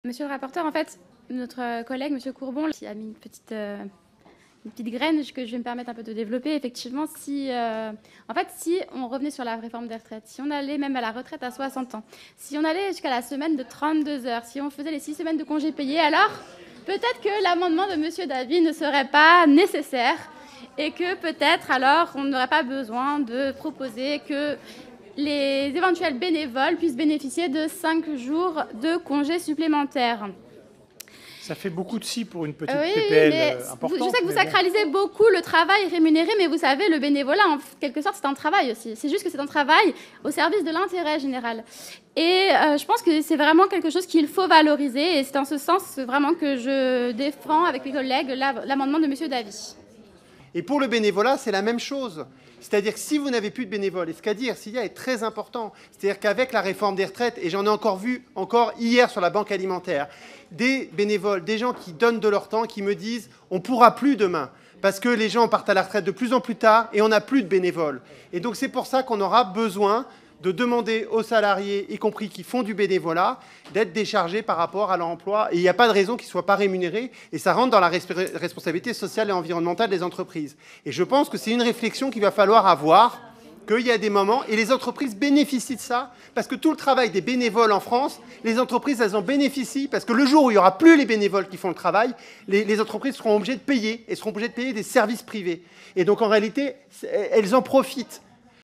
Monsieur le rapporteur, en fait, notre collègue, Monsieur Courbon, qui a mis une petite graine que je vais me permettre un peu de développer. Effectivement, si on revenait sur la réforme des retraites, si on allait même à la retraite à 60 ans, si on allait jusqu'à la semaine de 32 heures, si on faisait les 6 semaines de congés payés, alors peut-être que l'amendement de Monsieur Davy ne serait pas nécessaire et que peut-être alors on n'aurait pas besoin de proposer que les éventuels bénévoles puissent bénéficier de 5 jours de congés supplémentaires. Ça fait beaucoup de si pour une petite Oui, PPL importante. Je sais que vous sacralisez beaucoup le travail rémunéré, mais vous savez, le bénévolat, en quelque sorte, c'est un travail aussi. C'est juste que c'est un travail au service de l'intérêt général. Et je pense que c'est vraiment quelque chose qu'il faut valoriser. Et c'est en ce sens vraiment que je défends avec mes collègues l'amendement de M. Davy. Et pour le bénévolat, c'est la même chose. C'est-à-dire que si vous n'avez plus de bénévoles, et ce qu'a dit Ercilia est très important, c'est-à-dire qu'avec la réforme des retraites, et j'en ai encore vu hier sur la banque alimentaire, des bénévoles, des gens qui donnent de leur temps, qui me disent « on ne pourra plus demain ». Parce que les gens partent à la retraite de plus en plus tard et on n'a plus de bénévoles. Et donc c'est pour ça qu'on aura besoin de demander aux salariés, y compris qui font du bénévolat, d'être déchargés par rapport à leur emploi. Et il n'y a pas de raison qu'ils ne soient pas rémunérés. Et ça rentre dans la responsabilité sociale et environnementale des entreprises. Et je pense que c'est une réflexion qu'il va falloir avoir, qu'il y a des moments, et les entreprises bénéficient de ça, parce que tout le travail des bénévoles en France, les entreprises, elles en bénéficient, parce que le jour où il n'y aura plus les bénévoles qui font le travail, les entreprises seront obligées de payer, et seront obligées de payer des services privés. Et donc en réalité, elles en profitent.